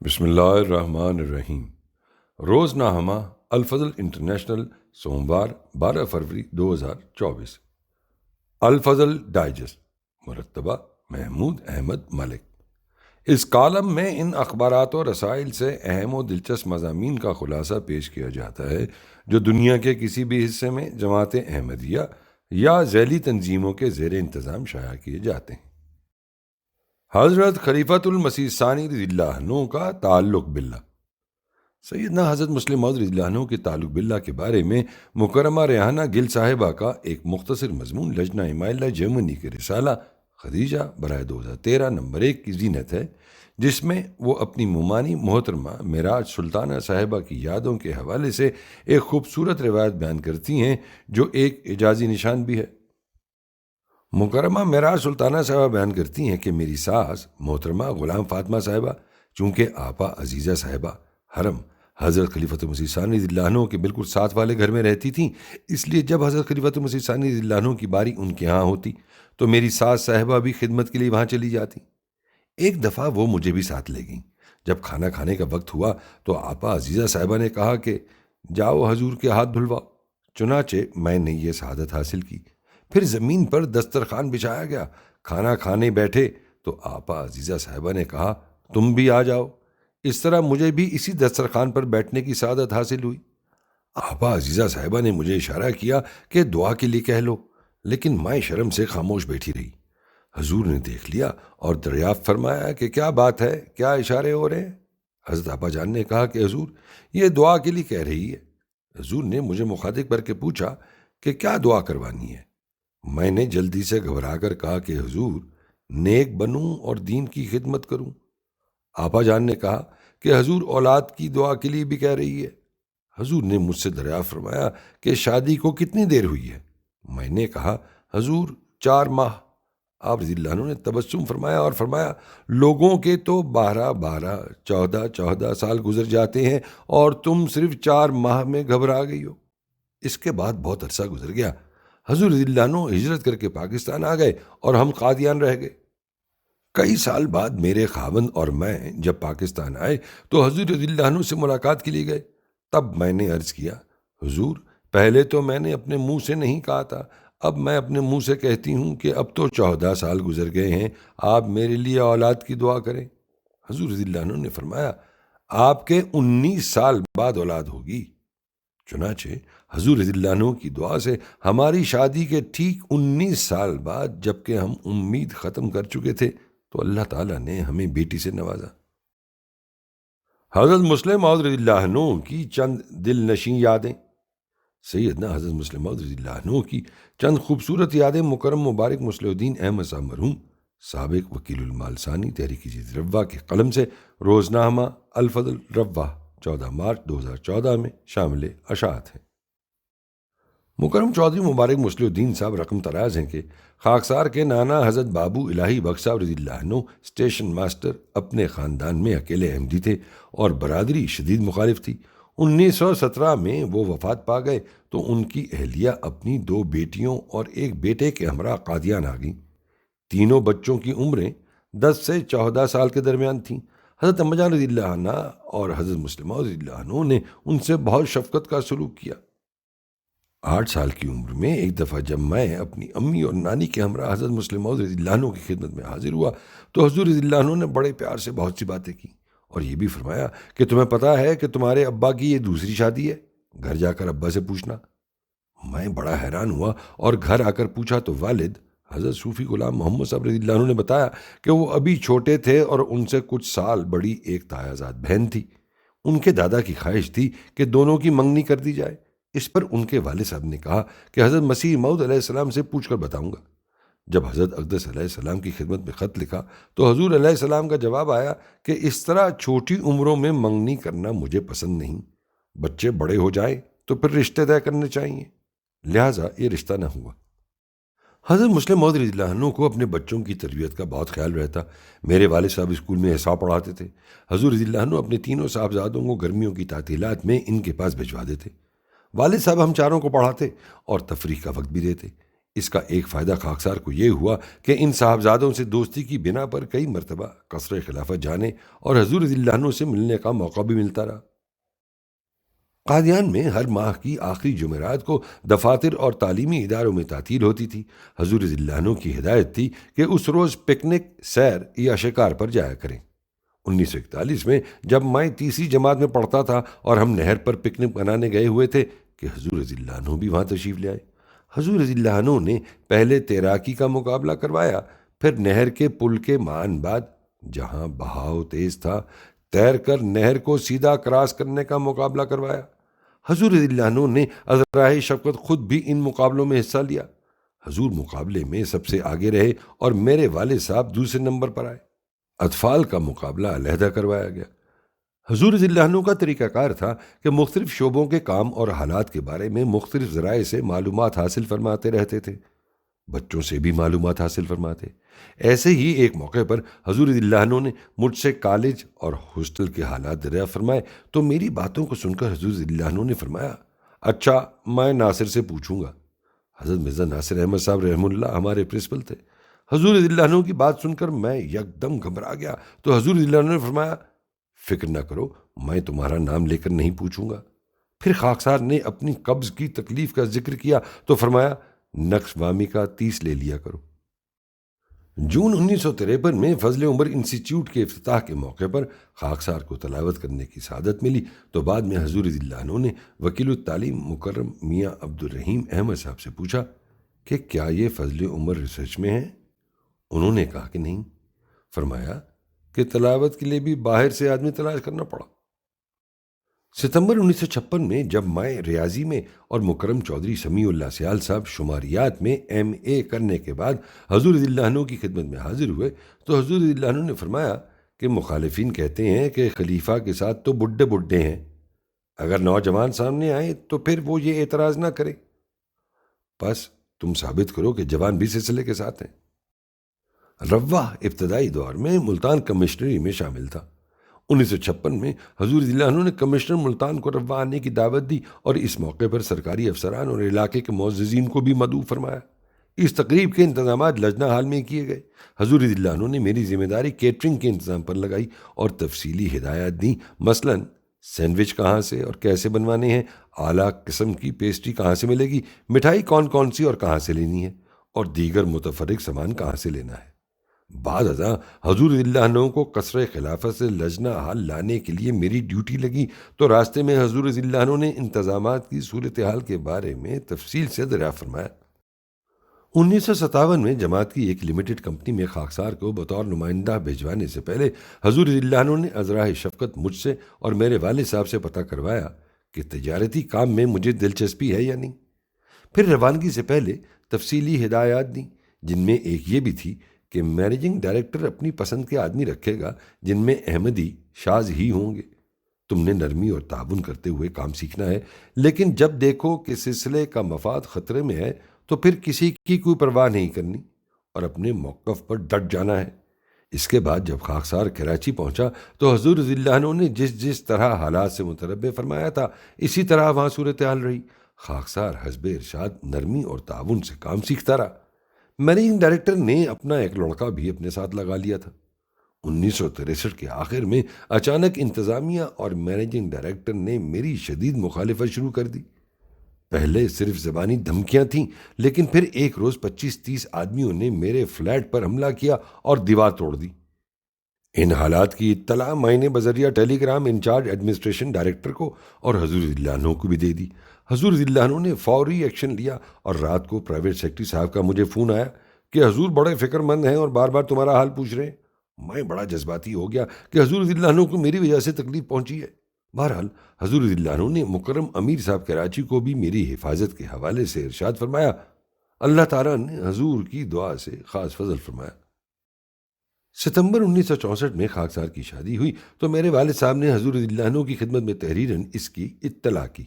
بسم اللہ الرحمن الرحیم۔ روزنامہ الفضل انٹرنیشنل، سوموار 12 فروری 2024۔ الفضل ڈائجسٹ، مرتبہ محمود احمد ملک۔ اس کالم میں ان اخبارات و رسائل سے اہم و دلچسپ مضامین کا خلاصہ پیش کیا جاتا ہے جو دنیا کے کسی بھی حصے میں جماعت احمدیہ یا ذیلی تنظیموں کے زیر انتظام شائع کیے جاتے ہیں۔ حضرت خلیفۃ المسیح ثانی رضی اللہ عنہ کا تعلق باللہ۔ سیدنا حضرت مسلم موعود رضی اللہ عنہ کے تعلق باللہ کے بارے میں مکرمہ ریحانہ گل صاحبہ کا ایک مختصر مضمون لجنہ مائلہ جرمنی کے رسالہ خدیجہ برائے 2013 نمبر 1 کی زینت ہے، جس میں وہ اپنی ممانی محترمہ معراج سلطانہ صاحبہ کی یادوں کے حوالے سے ایک خوبصورت روایت بیان کرتی ہیں جو ایک اعجازی نشان بھی ہے۔ مکرمہ معراج سلطانہ صاحبہ بیان کرتی ہیں کہ میری ساس محترمہ غلام فاطمہ صاحبہ چونکہ آپا عزیزہ صاحبہ حرم حضرت خلیفۃ المسیح ثانی رضی اللہ عنہ کے بالکل ساتھ والے گھر میں رہتی تھیں، اس لیے جب حضرت خلیفۃ المسیح ثانی رضی اللہ عنہ کی باری ان کے ہاں ہوتی تو میری ساس صاحبہ بھی خدمت کے لیے وہاں چلی جاتی۔ ایک دفعہ وہ مجھے بھی ساتھ لے گئیں۔ جب کھانا کھانے کا وقت ہوا تو آپا عزیزہ صاحبہ نے کہا کہ جاؤ حضور کے ہاتھ دھلواؤ۔ چنانچہ میں نے یہ سعادت حاصل کی۔ پھر زمین پر دسترخوان بچھایا گیا، کھانا کھانے بیٹھے تو آپا عزیزہ صاحبہ نے کہا تم بھی آ جاؤ۔ اس طرح مجھے بھی اسی دسترخوان پر بیٹھنے کی سعادت حاصل ہوئی۔ آپا عزیزہ صاحبہ نے مجھے اشارہ کیا کہ دعا کے لیے کہہ لو، لیکن میں شرم سے خاموش بیٹھی رہی۔ حضور نے دیکھ لیا اور دریافت فرمایا کہ کیا بات ہے، کیا اشارے ہو رہے ہیں؟ حضرت آپا جان نے کہا کہ حضور یہ دعا کے لیے کہہ رہی ہے۔ حضور نے مجھے مخاطب کر کے پوچھا کہ کیا دعا کروانی ہے؟ میں نے جلدی سے گھبرا کر کہا کہ حضور نیک بنوں اور دین کی خدمت کروں۔ آپا جان نے کہا کہ حضور اولاد کی دعا کے لیے بھی کہہ رہی ہے۔ حضور نے مجھ سے دریافت فرمایا کہ شادی کو کتنی دیر ہوئی ہے؟ میں نے کہا حضور 4 ماہ۔ آپ رضی اللہ عنہ نے تبسم فرمایا اور فرمایا لوگوں کے تو 12 14 سال گزر جاتے ہیں اور تم صرف 4 ماہ میں گھبرا گئی ہو۔ اس کے بعد بہت عرصہ گزر گیا۔ حضور رضی اللہ عنہ ہجرت کر کے پاکستان آ گئے اور ہم قادیان رہ گئے۔ کئی سال بعد میرے خاوند اور میں جب پاکستان آئے تو حضور رضی اللہ عنہ سے ملاقات کے لیے گئے۔ تب میں نے عرض کیا حضور پہلے تو میں نے اپنے منہ سے نہیں کہا تھا، اب میں اپنے منہ سے کہتی ہوں کہ اب تو 14 سال گزر گئے ہیں، آپ میرے لیے اولاد کی دعا کریں۔ حضور رضی اللہ عنہ نے فرمایا آپ کے 19 سال بعد اولاد ہوگی۔ چنانچہ حضور رضی اللہ عنہ کی دعا سے ہماری شادی کے ٹھیک 19 سال بعد جبکہ ہم امید ختم کر چکے تھے تو اللہ تعالیٰ نے ہمیں بیٹی سے نوازا۔ حضرت مسلم موعود رضی اللہ عنہ کی چند دل نشیں یادیں۔ سیدنا حضرت مسلم موعود رضی اللہ عنہ کی چند خوبصورت یادیں مکرم مبارک مصلح الدین احمد صاحب مرحوم سابق وکیل المال ثانی تحریک جدید روا کے قلم سے روزنامہ الفضل روا 14 مارچ 2014 میں شامل اشاعت ہیں۔ مکرم چودھری مبارک مصلح الدین صاحب رقم تراز ہیں کہ خاکسار کے نانا حضرت بابو الہی بخش صاحب رضی اللہ عنہ اسٹیشن ماسٹر اپنے خاندان میں اکیلے احمدی تھے اور برادری شدید مخالف تھی۔ 1917 میں وہ وفات پا گئے تو ان کی اہلیہ اپنی 2 بیٹیوں اور ایک بیٹے کے ہمراہ قادیان آ گئیں۔ تینوں بچوں کی عمریں 10 سے 14 سال کے درمیان تھیں۔ حضرت اماں جان رضی اللہ عنہ اور حضرت مسلم موعود رضی اللہ عنہ نے ان سے بہت شفقت کا سلوک کیا۔ 8 سال کی عمر میں ایک دفعہ جب میں اپنی امی اور نانی کے ہمراہ حضرت مسلم موعود رضی اللہ عنہ کی خدمت میں حاضر ہوا تو حضور رضی اللہ عنہ نے بڑے پیار سے بہت سی باتیں کی اور یہ بھی فرمایا کہ تمہیں پتہ ہے کہ تمہارے ابا کی یہ دوسری شادی ہے، گھر جا کر ابا سے پوچھنا۔ میں بڑا حیران ہوا اور گھر آ کر پوچھا تو والد حضرت صوفی غلام محمد صاحب رضی اللہ عنہ نے بتایا کہ وہ ابھی چھوٹے تھے اور ان سے کچھ سال بڑی ایک تایہ ذات بہن تھی۔ ان کے دادا کی خواہش تھی کہ دونوں کی منگنی کر دی جائے۔ اس پر ان کے والد صاحب نے کہا کہ حضرت مسیح موعود علیہ السلام سے پوچھ کر بتاؤں گا۔ جب حضرت اقدس علیہ السلام کی خدمت میں خط لکھا تو حضور علیہ السلام کا جواب آیا کہ اس طرح چھوٹی عمروں میں منگنی کرنا مجھے پسند نہیں، بچے بڑے ہو جائیں تو پھر رشتے طے کرنے چاہیے، لہٰذا یہ رشتہ نہ ہوا۔ حضرت مسلم موعود رضی اللہ عنہ کو اپنے بچوں کی تربیت کا بہت خیال رہتا۔ میرے والد صاحب اسکول میں حساب پڑھاتے تھے۔ حضور رضی اللہ عنہ اپنے تینوں صاحبزادوں کو گرمیوں کی تعطیلات میں ان کے پاس بھجوا دیتے۔ والد صاحب ہم چاروں کو پڑھاتے اور تفریح کا وقت بھی دیتے۔ اس کا ایک فائدہ خاکسار کو یہ ہوا کہ ان صاحبزادوں سے دوستی کی بنا پر کئی مرتبہ قصر خلافت جانے اور حضور رضی اللہ عنہ سے ملنے کا موقع بھی ملتا رہا۔ قادیان میں ہر ماہ کی آخری جمعرات کو دفاتر اور تعلیمی اداروں میں تعطیل ہوتی تھی۔ حضور رضی اللہ عنہ کی ہدایت تھی کہ اس روز پکنک، سیر یا شکار پر جایا کریں۔ 1941 میں جب میں تیسری جماعت میں پڑھتا تھا اور ہم نہر پر پکنک منانے گئے ہوئے تھے کہ حضور رضی اللہ عنہ بھی وہاں تشریف لے آئے۔ حضور رضی اللہ عنہ نے پہلے تیراکی کا مقابلہ کروایا، پھر نہر کے پل کے مان بعد جہاں بہاؤ تیز تھا تیر کر نہر کو سیدھا کراس کرنے کا مقابلہ کروایا۔ حضور رضی اللہ عنہ نے عذراء شفقت خود بھی ان مقابلوں میں حصہ لیا۔ حضور مقابلے میں سب سے آگے رہے اور میرے والد صاحب دوسرے نمبر پر آئے۔ اطفال کا مقابلہ علیحدہ کروایا گیا۔ حضور رضی اللہ عنہ کا طریقہ کار تھا کہ مختلف شعبوں کے کام اور حالات کے بارے میں مختلف ذرائع سے معلومات حاصل فرماتے رہتے تھے۔ بچوں سے بھی معلومات حاصل فرماتے۔ ایسے ہی ایک موقع پر حضور رضی اللہ عنہ نے مجھ سے کالج اور ہاسٹل کے حالات دریافت فرمائے تو میری باتوں کو سن کر حضور رضی اللہ عنہ نے فرمایا، اچھا میں ناصر سے پوچھوں گا۔ حضرت مرزا ناصر احمد صاحب رحمہ اللہ ہمارے پرنسپل تھے۔ حضور رضی اللہ عنہ کی بات سن کر میں یکدم گھبرا گیا تو حضور رضی اللہ عنہ نے فرمایا، فکر نہ کرو، میں تمہارا نام لے کر نہیں پوچھوں گا۔ پھر خاکسار نے اپنی قبض کی تکلیف کا ذکر کیا تو فرمایا، نقش وامی کا 30 لے لیا کرو۔ جون 1953 میں فضل عمر انسٹیٹیوٹ کے افتتاح کے موقع پر خاکسار کو تلاوت کرنے کی سعادت ملی تو بعد میں حضور رضی اللہ عنہ نے وکیل التعلیم مکرم میاں عبد الرحیم احمد صاحب سے پوچھا کہ کیا یہ فضل عمر ریسرچ میں ہے؟ انہوں نے کہا کہ نہیں۔ فرمایا کہ تلاوت کے لیے بھی باہر سے آدمی تلاش کرنا پڑا۔ ستمبر 1956 میں جب میں ریاضی میں اور مکرم چودھری سمیع اللہ سیال صاحب شماریات میں MA کرنے کے بعد حضور رضی اللہ عنہ کی خدمت میں حاضر ہوئے تو حضور رضی اللہ عنہ نے فرمایا کہ مخالفین کہتے ہیں کہ خلیفہ کے ساتھ تو بڈھے بڈھے ہیں، اگر نوجوان سامنے آئے تو پھر وہ یہ اعتراض نہ کرے، بس تم ثابت کرو کہ جوان بھی سلسلے کے ساتھ ہیں۔ روا ابتدائی دور میں ملتان کمشنری میں شامل تھا۔ 1956 میں حضور رضی اللہ عنہ نے کمشنر ملتان کو روا آنے کی دعوت دی اور اس موقع پر سرکاری افسران اور علاقے کے معززین کو بھی مدعو فرمایا۔ اس تقریب کے انتظامات لجنہ ہال میں کیے گئے۔ حضور رضی اللہ عنہ نے میری ذمہ داری کیٹرنگ کے انتظام پر لگائی اور تفصیلی ہدایات دیں، مثلاً سینڈوچ کہاں سے اور کیسے بنوانے ہیں، اعلیٰ قسم کی پیسٹری کہاں سے ملے گی، مٹھائی کون کون سی اور کہاں سے لینی ہے، اور دیگر متفرق سامان کہاں سے لینا ہے۔ بعد ازاں حضور رضی اللہ عنہ کو قصر خلافت سے لجنہ ہال لانے کے لیے میری ڈیوٹی لگی تو راستے میں حضور رضی اللہ عنہ نے انتظامات کی صورتحال کے بارے میں تفصیل سے دریافت فرمایا۔ 1957 میں جماعت کی ایک لمیٹڈ کمپنی میں خاکسار کو بطور نمائندہ بھیجوانے سے پہلے حضور رضی اللہ عنہ نے عذراء شفقت مجھ سے اور میرے والد صاحب سے پتہ کروایا کہ تجارتی کام میں مجھے دلچسپی ہے یا نہیں۔ پھر روانگی سے پہلے تفصیلی ہدایات دیں، جن میں ایک یہ بھی تھی کہ مینیجنگ ڈائریکٹر اپنی پسند کے آدمی رکھے گا جن میں احمدی شاذ ہی ہوں گے۔ تم نے نرمی اور تعاون کرتے ہوئے کام سیکھنا ہے، لیکن جب دیکھو کہ سلسلے کا مفاد خطرے میں ہے تو پھر کسی کی کوئی پرواہ نہیں کرنی اور اپنے موقف پر ڈٹ جانا ہے۔ اس کے بعد جب خاکسار کراچی پہنچا تو حضور رضی اللہ عنہ نے جس طرح حالات سے متنبع فرمایا تھا اسی طرح وہاں صورتحال رہی۔ خاکسار حسب ارشاد نرمی اور تعاون سے کام سیکھتا رہا۔ مینیجنگ ڈائریکٹر نے اپنا ایک لڑکا بھی اپنے ساتھ لگا لیا تھا۔ 1963 کے آخر میں اچانک انتظامیہ اور مینیجنگ ڈائریکٹر نے میری شدید مخالفت شروع کر دی۔ پہلے صرف زبانی دھمکیاں تھیں، لیکن پھر ایک روز 25-30 آدمیوں نے میرے فلیٹ پر حملہ کیا اور دیوار توڑ دی۔ ان حالات کی اطلاع میں نے بذریعہ ٹیلی گرام انچارج ایڈمنسٹریشن ڈائریکٹر کو اور حضور رضی اللہ عنہ کو بھی دے دی۔ حضور رضی اللہ عنہ نے فوری ایکشن لیا اور رات کو پرائیویٹ سیکرٹری صاحب کا مجھے فون آیا کہ حضور بڑے فکر مند ہیں اور بار بار تمہارا حال پوچھ رہے ہیں۔ میں بڑا جذباتی ہو گیا کہ حضور رضی اللہ عنہ کو میری وجہ سے تکلیف پہنچی ہے۔ بہرحال حضور رضی اللہ عنہ نے مکرم امیر صاحب کراچی کو بھی میری حفاظت کے حوالے سے ارشاد فرمایا۔ اللہ تعالیٰ نے حضور کی دعا سے خاص فضل فرمایا۔ ستمبر 1964 میں خاکسار کی شادی ہوئی تو میرے والد صاحب نے حضور رضی اللہ عنہ کی خدمت میں تحریراً اس کی اطلاع کی۔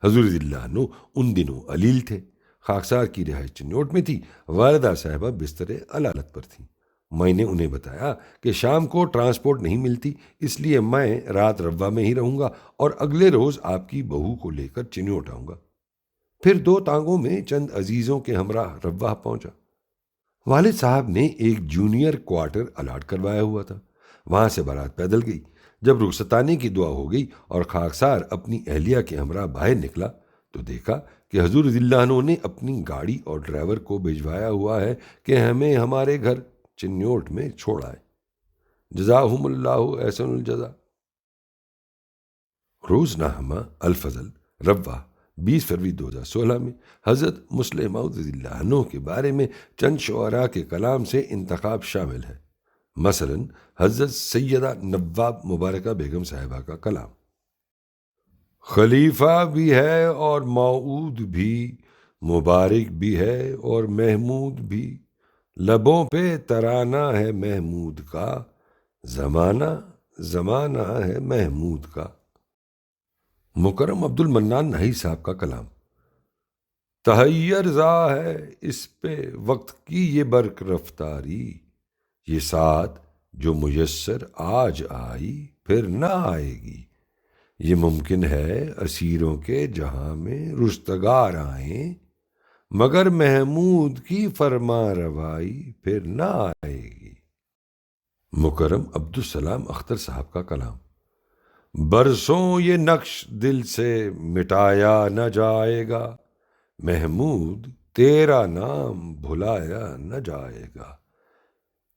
حضور رضی اللہ عنہ ان دنوں علیل تھے۔ خاکسار کی رہائش چنوٹ میں تھی۔ والدہ صاحبہ بستر علالت پر تھیں۔ میں نے انہیں بتایا کہ شام کو ٹرانسپورٹ نہیں ملتی، اس لیے میں رات روا میں ہی رہوں گا اور اگلے روز آپ کی بہو کو لے کر چنوٹ آؤں گا۔ پھر 2 ٹانگوں میں چند عزیزوں کے ہمراہ رواہ پہنچا۔ والد صاحب نے ایک جونیئر کوارٹر الاٹ کروایا ہوا تھا، وہاں سے بارات پیدل گئی۔ جب رخصتانے کی دعا ہو گئی اور خاکسار اپنی اہلیہ کے ہمراہ باہر نکلا تو دیکھا کہ حضور رضی اللہ عنہ نے اپنی گاڑی اور ڈرائیور کو بھجوایا ہوا ہے کہ ہمیں ہمارے گھر چنیوٹ میں چھوڑ آئے۔ جزاہم اللہ احسن الجزا۔ روزنامہ الفضل رواہ 20 فروری 2016 میں حضرت مسلم موعود رضی اللہ عنہ کے بارے میں چند شعراء کے کلام سے انتخاب شامل ہے۔ مثلا حضرت سیدہ نواب مبارکہ بیگم صاحبہ کا کلام: خلیفہ بھی ہے اور موعود بھی، مبارک بھی ہے اور محمود بھی، لبوں پہ ترانہ ہے محمود کا، زمانہ زمانہ ہے محمود کا۔ مکرم عبد المنان نہی صاحب کا کلام: تحیر زا ہے اس پہ وقت کی یہ برق رفتاری، یہ ساتھ جو میسر آج آئی پھر نہ آئے گی، یہ ممکن ہے اسیروں کے جہاں میں رشتگار آئیں، مگر محمود کی فرما روائی پھر نہ آئے گی۔ مکرم عبدالسلام اختر صاحب کا کلام: برسوں یہ نقش دل سے مٹایا نہ جائے گا، محمود تیرا نام بھلایا نہ جائے گا،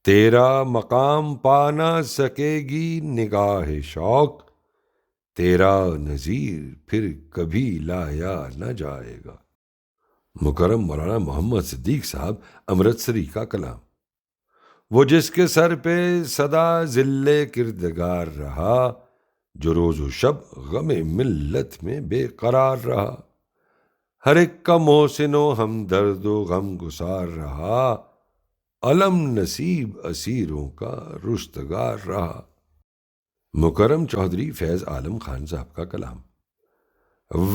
تیرا مقام پا نہ سکے گی نگاہ شوق، تیرا نظیر پھر کبھی لایا نہ جائے گا۔ مکرم مولانا محمد صدیق صاحب امرتسری کا کلام: وہ جس کے سر پہ سدا ذل کردگار رہا، جو روز و شب غم ملت میں بے قرار رہا، ہر ایک کا محسن و ہمدرد و غم گسار رہا، علم نصیب اسیروں کا رشتگار رہا۔ مکرم چودھری فیض عالم خان صاحب کا کلام: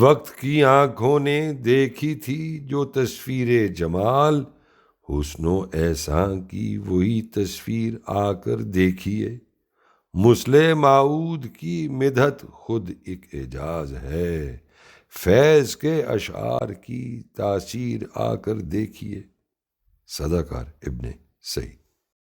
وقت کی آنکھوں نے دیکھی تھی جو تصویر جمال، حسن و احسان کی وہی تصویر آ کر دیکھیے، مسلم موعود کی مدحت خود ایک اعجاز ہے، فیض کے اشعار کی تاثیر آ کر دیکھیے۔ صداقار ابن سعید۔